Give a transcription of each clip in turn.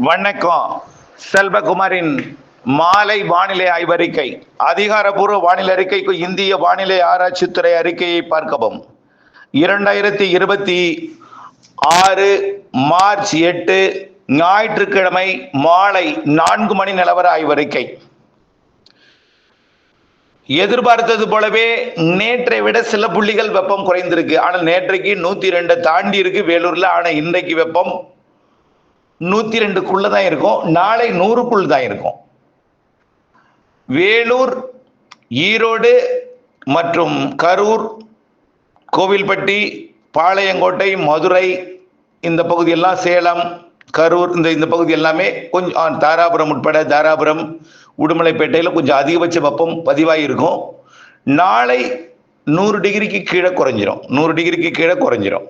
வணக்கம். செல்வகுமாரின் மாலை வானிலை ஆய்வறிக்கை. அதிகாரப்பூர்வ வானிலை அறிக்கைக்கு இந்திய வானிலை ஆராய்ச்சித்துறை அறிக்கையை பார்க்கவும். 2026 மார்ச் 8 ஞாயிற்றுக்கிழமை மாலை 4 மணி நிலவர ஆய்வறிக்கை. எதிர்பார்த்தது போலவே நேற்றை விட சில புள்ளிகள் வெப்பம் குறைந்திருக்கு. ஆனால் நேற்றைக்கு 102 தாண்டி இருக்கு வேலூர்ல. ஆனால் இன்றைக்கு வெப்பம் 102க்குள்ள தான் இருக்கும். நாளை 100க்குள் தான் இருக்கும். வேலூர், ஈரோடு மற்றும் கரூர், கோவில்பட்டி, பாளையங்கோட்டை, மதுரை இந்த பகுதியெல்லாம், சேலம், கரூர் இந்த பகுதி எல்லாமே கொஞ்சம், தாராபுரம் உட்பட தாராபுரம், உடுமலைப்பேட்டையில் கொஞ்சம் அதிகபட்ச வெப்பம் பதிவாயிருக்கும். நாளை 100 டிகிரிக்கு கீழே குறைஞ்சிரும். 100 டிகிரிக்கு கீழே குறைஞ்சிரும்.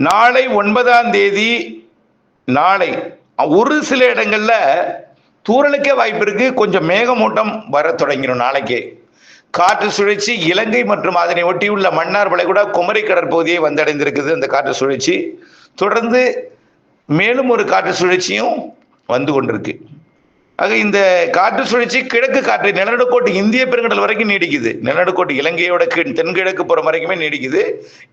நாளை 9ஆம் தேதி நாளை ஒரு சில இடங்கள்ல தூறலுக்கே வாய்ப்பு இருக்கு. கொஞ்சம் மேகமூட்டம் வர தொடங்கிடும். நாளைக்கே காற்று சுழற்சி இலங்கை மற்றும் அதனை ஒட்டியுள்ள மன்னார் வளைகுடா, குமரி கடற்பகுதியை வந்தடைந்திருக்குது. அந்த காற்று சுழற்சி தொடர்ந்து மேலும் ஒரு காற்று சுழற்சியும் வந்து கொண்டிருக்கு. ஆக இந்த காற்று சுழற்சி கிழக்கு காற்று நிலநடுக்கோட்டு இந்திய பெருங்கடல் வரைக்கும் நீடிக்குது. நிலநடுக்கோட்டு இலங்கையோட தென்கிழக்கு புறம் வரைக்குமே நீடிக்குது.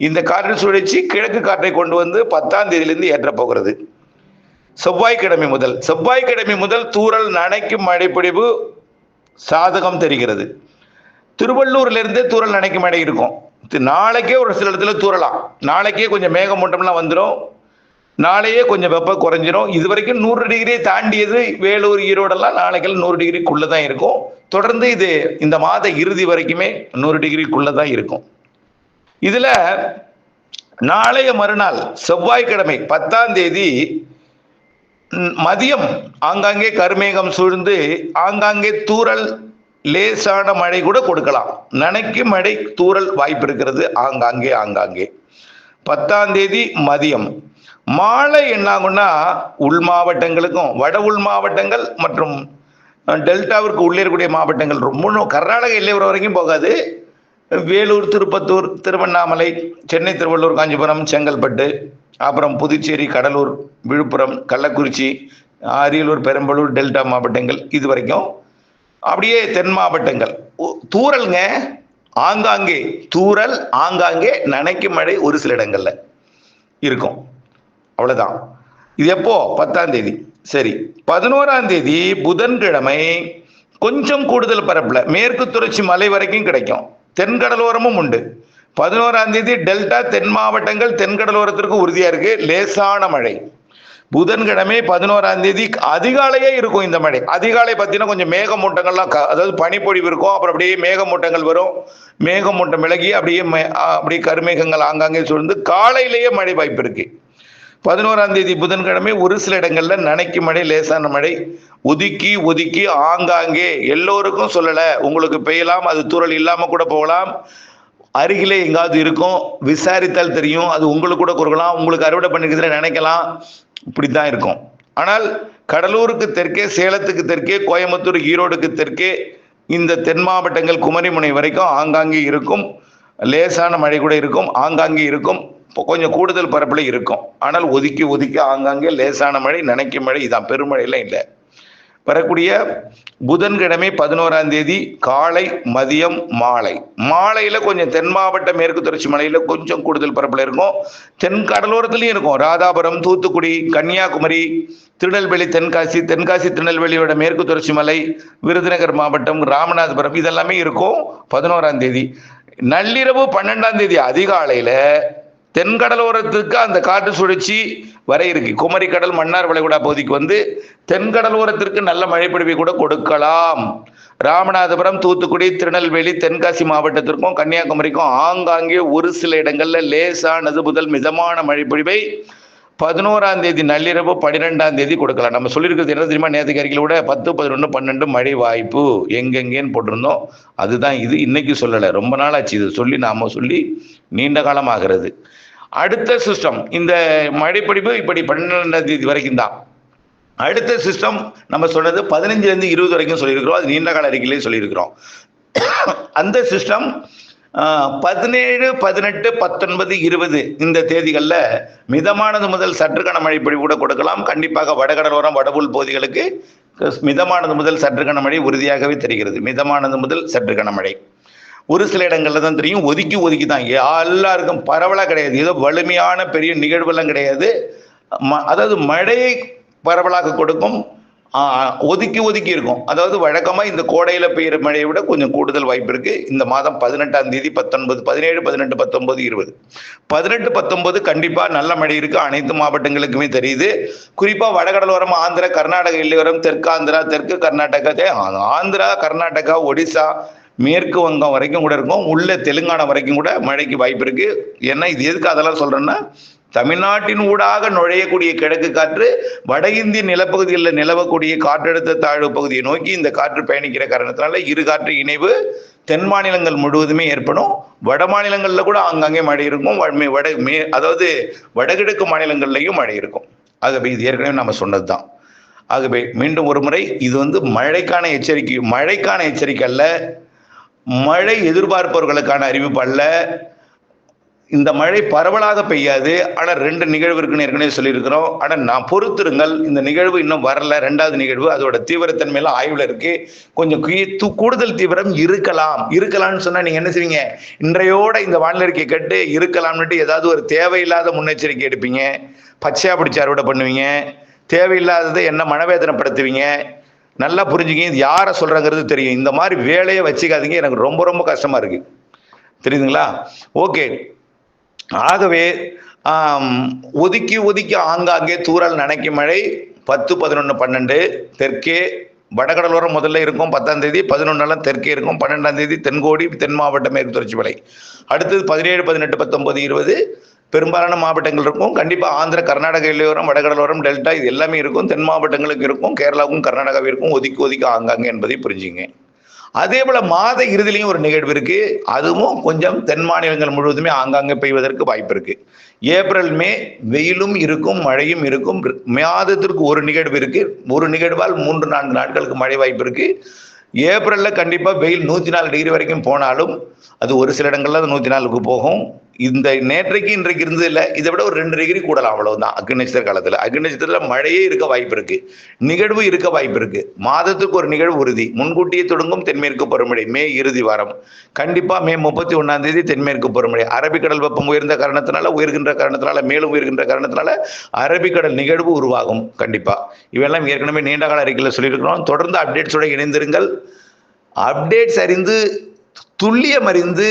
இந்த காற்று சுழற்சி கிழக்கு காற்றை கொண்டு வந்து 10ஆம் தேதியிலிருந்து ஏற்ற போகிறது. செவ்வாய்க்கிழமை முதல் தூறல் நனைக்கும் மழைப்பொழிவு சாதகம் தெரிகிறது. திருவள்ளூர்ல இருந்து தூறல் நனைக்கும் மழை இருக்கும். நாளைக்கே ஒரு சில இடத்துல தூறலாம். நாளைக்கே கொஞ்சம் மேகமூட்டம்லாம் வந்துடும். நாளையே கொஞ்சம் வெப்பம் குறைஞ்சிரும். இது வரைக்கும் 100 டிகிரியை தாண்டியது வேலூர், ஈரோடெல்லாம் நாளைக்கெல்லாம் 100 டிகிரிக்குள்ள தான் இருக்கும். தொடர்ந்து இது இந்த மாத இறுதி வரைக்குமே 100 டிகிரிக்குள்ள தான் இருக்கும். இதுல நாளைய மறுநாள் செவ்வாய்க்கிழமை 10ஆம் தேதி மதியம் ஆங்காங்கே கருமேகம் சூழ்ந்து ஆங்காங்கே தூறல், லேசான மழை கூட கொடுக்கலாம். நனைக்கும் மழை, தூறல் வாய்ப்பு இருக்கிறது ஆங்காங்கே. 10ஆம் தேதி மதியம். மாலை என்ன ஆகும்னா, உள் மாவட்டங்களுக்கும் வட உள் மாவட்டங்கள் மற்றும் டெல்டாவிற்கு உள்ளே இருக்கக்கூடிய மாவட்டங்கள், ரொம்ப கர்நாடக எல்லையோர வரைக்கும் போகாது. வேலூர், திருப்பத்தூர், திருவண்ணாமலை, சென்னை, திருவள்ளூர், காஞ்சிபுரம், செங்கல்பட்டு, அப்புறம் புதுச்சேரி, கடலூர், விழுப்புரம், கள்ளக்குறிச்சி, அரியலூர், பெரம்பலூர், டெல்டா மாவட்டங்கள் இது வரைக்கும். அப்படியே தென் மாவட்டங்கள் தூறல்ங்க, ஆங்காங்கே தூறல், ஆங்காங்கே நனைக்கும் மழை ஒரு சில இடங்கள்ல இருக்கும். அவ்வளவுதான். இது எப்போ? 10ஆம் தேதி. சரி, 11ஆம் தேதி புதன்கிழமை கொஞ்சம் கூடுதல் பரப்புல மேற்கு தொடர்ச்சி மலை வரைக்கும் கிடைக்கும். தென்கடலோரமும் உண்டு. 11ஆம் தேதி டெல்டா தென் மாவட்டங்கள் தென்கடலோரத்திற்கு உறுதியா இருக்கு லேசான மழை. புதன்கிழமை 11ஆம் தேதி அதிகாலையே இருக்கும் இந்த மழை. அதிகாலை பார்த்தீங்கன்னா கொஞ்சம் மேகமூட்டங்கள்லாம், அதாவது பனிப்பொழிவு இருக்கும். அப்புறம் அப்படியே மேகமூட்டங்கள் வரும். மேகமூட்டம் விலகி அப்படியே கருமேகங்கள் ஆங்காங்கே சூழ்ந்து காலையிலேயே மழை வாய்ப்பு இருக்கு. 11ஆம் தேதி புதன்கிழமை ஒரு சில இடங்கள்ல நனைக்கும் மழை, லேசான மழை. ஒதுக்கி ஆங்காங்கே, எல்லோருக்கும் சொல்லல, உங்களுக்கு பெய்யலாம், அது தூறல் இல்லாம கூட போகலாம். அருகிலே எங்காவது இருக்கும், விசாரித்தால் தெரியும். அது உங்களுக்கு கூட கொடுக்கலாம், உங்களுக்கு அறுவடை பண்ணிக்கிறதுல நினைக்கலாம். இப்படித்தான் இருக்கும். ஆனால் கடலூருக்கு தெற்கே, சேலத்துக்கு தெற்கே, கோயம்புத்தூர், ஈரோடுக்கு தெற்கே இந்த தென் மாவட்டங்கள் குமரிமுனை வரைக்கும் ஆங்காங்கே இருக்கும். லேசான மழை கூட இருக்கும், ஆங்காங்கே இருக்கும். கொஞ்சம் கூடுதல் பரப்புல இருக்கும். ஆனால் ஒதுக்கி ஆங்காங்கே லேசான மழை, நனைக்கும் மழை. இதான், பெருமழையெல்லாம் இல்லை. வரக்கூடிய புதன்கிழமை 11ஆம் தேதி காலை, மதியம், மாலையில கொஞ்சம் தென் மாவட்ட மேற்கு தொடர்ச்சி மலையில கொஞ்சம் கூடுதல் பரப்புல இருக்கும். தென் கடலோரத்திலையும் இருக்கும். ராதாபுரம், தூத்துக்குடி, கன்னியாகுமரி, திருநெல்வேலி, தென்காசி திருநெல்வேலியோட மேற்கு தொடர்ச்சி மலை, விருதுநகர் மாவட்டம், ராமநாதபுரம் இதெல்லாமே இருக்கும் 11ஆம் தேதி. நள்ளிரவு 12ஆம் தேதி அதிகாலையில தென்கடலோரத்துக்கு அந்த காற்று சுழற்சி வர இருக்கு. குமரி கடல், மன்னார் வளைகுடா பகுதிக்கு வந்து தென்கடலோரத்திற்கு நல்ல மழைப்பொழிவை கூட கொடுக்கலாம். ராமநாதபுரம், தூத்துக்குடி, திருநெல்வேலி, தென்காசி மாவட்டத்திற்கும் கன்னியாகுமரிக்கும் ஆங்காங்கே ஒரு சில இடங்கள்ல லேசானது முதல் மிதமான மழைப்பொழிவை 11ஆம் தேதி நள்ளிரவு 12ஆம் தேதி கொடுக்கலாம். நம்ம சொல்லியிருக்கிறது என்ன தெரியுமா? நேற்றுக்கு அறிக்கையில் கூட 10, 11, 12 மழை வாய்ப்பு எங்கெங்கேன்னு போட்டிருந்தோம். அதுதான் இது. இன்னைக்கு சொல்லலை, ரொம்ப நாள் ஆச்சு இது சொல்லி. நாம சொல்லி நீண்ட காலம் ஆகிறது. அடுத்த சிஸ்டம், இந்த மழைப்பொழிவு இப்படி 12ஆம் தேதி வரைக்கும் தான். அடுத்த சிஸ்டம் நம்ம சொன்னது 15லேருந்து 20 வரைக்கும் சொல்லியிருக்கிறோம். அது நீண்ட கால அறிக்கையிலே சொல்லியிருக்கிறோம். அந்த சிஸ்டம் 17, 18, 19, 20 இந்த தேதிகளில் மிதமானது முதல் சற்று கனமழை பொழிவு கூட கொடுக்கலாம். கண்டிப்பாக வடகடலோரம் வடபுல் பகுதிகளுக்கு மிதமானது முதல் சற்று கனமழை உறுதியாகவே தெரிகிறது. மிதமானது முதல் சற்று கனமழை ஒரு சில இடங்கள்ல தான் தெரியும். ஒதுக்கி தான், எல்லாருக்கும் பரவலாக கிடையாது. ஏதோ வலிமையான பெரிய நிகழ்வெல்லாம் கிடையாது. அதாவது மழையை பரவலாக கொடுக்கும், ஒதுக்கி இருக்கும். அதாவது வழக்கமாக இந்த கோடையில் பெய்கிற மழையை விட கொஞ்சம் கூடுதல் வாய்ப்பு இருக்கு. இந்த மாதம் 18ஆம் தேதி 19, 17, 18, 19, 20, 18, 19 கண்டிப்பாக நல்ல மழை இருக்கு. அனைத்து மாவட்டங்களுக்குமே தெரியுது. குறிப்பாக வடகடலோரம் ஆந்திரா, கர்நாடகா எல்லையோரம், தெற்கு ஆந்திரா, தெற்கு கர்நாடகா, ஆந்திரா, கர்நாடகா, ஒடிசா, மேற்கு வங்கம் வரைக்கும் கூட இருக்கும். உள்ள தெலுங்கானா வரைக்கும் கூட மழைக்கு வாய்ப்பு இருக்கு. ஏன்னா இது எதுக்கு அதெல்லாம் சொல்றேன்னா, தமிழ்நாட்டின் ஊடாக நுழையக்கூடிய கிழக்கு காற்று வட இந்திய நிலப்பகுதிகளில் நிலவக்கூடிய காற்றழுத்த தாழ்வு பகுதியை நோக்கி இந்த காற்று பயணிக்கிற காரணத்தினால இரு காற்று இணைவு தென் மாநிலங்கள் முழுவதுமே ஏற்படும். வட மாநிலங்களில் கூட ஆங்காங்கே மழை இருக்கும். அதாவது வடகிழக்கு மாநிலங்கள்லையும் மழை இருக்கும். ஆகவே இது ஏற்கனவே நம்ம சொன்னது தான். ஆகவே மீண்டும் ஒரு முறை, இது மழைக்கான எச்சரிக்கை அல்ல, மழை எதிர்பார்ப்பவர்களுக்கான அறிவிப்பு அல்ல. இந்த மழை பரவலாக பெய்யாது. ஆனால் 2 நிகழ்வு இருக்குன்னு ஏற்கனவே சொல்லியிருக்கிறோம். ஆனால் நான் பொறுத்திருங்கள், இந்த நிகழ்வு இன்னும் வரல. 2வது நிகழ்வு அதோட தீவிரத்தன்மையெல்லாம் ஆய்வில் இருக்கு. கொஞ்சம் கூடுதல் தீவிரம் இருக்கலாம்னு சொன்னா நீங்க என்ன செய்வீங்க? இன்றையோட இந்த வானிலை அறிக்கை கேட்டு இருக்கலாம்னுட்டு ஏதாவது ஒரு தேவையில்லாத முன்னெச்சரிக்கை எடுப்பீங்க, பச்சையா பிடிச்சி அறுவடை பண்ணுவீங்க, தேவையில்லாததை என்ன மனவேதனைப்படுத்துவீங்க. நல்லா புரிஞ்சுங்க, இது யாரை சொல்றாங்கிறது தெரியும். இந்த மாதிரி வேலையை வச்சுக்காதீங்க. எனக்கு ரொம்ப ரொம்ப கஷ்டமா இருக்கு, தெரியுதுங்களா? ஓகே. ஆகவே ஒதுக்கி ஆங்காங்கே தூறல் நனைக்கும் மழை 10, 11, 12 தெற்கே வடகடலோரம் முதல்ல இருக்கும். 10ஆம் தேதி 11 தெற்கே இருக்கும். 12ஆம் தேதி தென்கோடி, தென் மாவட்ட மேற்கு தொடர்ச்சி மலை. அடுத்தது 17, 18, 19, 20 பெரும்பாலான மாவட்டங்கள் இருக்கும். கண்டிப்பாக ஆந்திர, கர்நாடக எல்லையோரம், வடகடலோரம், டெல்டா இது எல்லாமே இருக்கும். தென் மாவட்டங்களுக்கு இருக்கும். கேரளாவுக்கும் கர்நாடகாவும் இருக்கும். ஒதுக்கி ஆங்காங்கே என்பதை புரிஞ்சுங்க. அதே போல மாத இறுதியிலையும் ஒரு நிகழ்வு இருக்கு. அதுவும் கொஞ்சம் தென் மாநிலங்கள் முழுவதுமே ஆங்காங்கே பெய்வதற்கு வாய்ப்பு இருக்கு. ஏப்ரல், மே வெயிலும் இருக்கும், மழையும் இருக்கும். மாதத்திற்கு ஒரு நிகழ்வு இருக்கு. ஒரு நிகழ்வால் 3, 4 நாட்களுக்கு மழை வாய்ப்பு இருக்கு. ஏப்ரல்ல கண்டிப்பா வெயில் 104 டிகிரி வரைக்கும் போனாலும் அது ஒரு சில இடங்கள்ல 104க்கு போகும். இந்த நேற்றைக்கு இன்றைக்கு இருந்தது இல்லை, இதை விட ஒரு 2 டிகிரி கூடலாம், அவ்வளவுதான். அக்னி நட்சத்திர காலத்துல மழையே இருக்க வாய்ப்பு இருக்கு, நிகழ்வு இருக்க வாய்ப்பு இருக்கு. மாதத்துக்கு ஒரு நிகழ்வு உறுதி. முன்கூட்டியே தொடங்கும் தென்மேற்கு பருவமழை மே இறுதி வாரம். கண்டிப்பா மே 31ஆம் தேதி தென்மேற்கு பருவமழை. அரபிக்கடல் வெப்பம் உயர்கின்ற காரணத்தினால மேலும் உயர்கின்ற காரணத்தினால அரபிக்கடல் நிகழ்வு உருவாகும். கண்டிப்பா இவெல்லாம் ஏற்கனவே நீண்ட கால அறிக்கையில் சொல்லியிருக்கிறோம். தொடர்ந்து அப்டேட்ஸோட இணைந்திருங்கள். அப்டேட்ஸ் அறிந்து, துல்லியம் அறிந்து,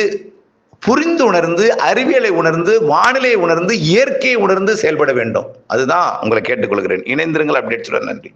புரிந்து உணர்ந்து, அறிவியலை உணர்ந்து, வானிலையை உணர்ந்து, இயற்கையை உணர்ந்து செயல்பட வேண்டும். அதுதான் உங்களை கேட்டுக்கொள்கிறேன். இணைந்திருங்கள் அப்டேட்ஸுடன். நன்றி.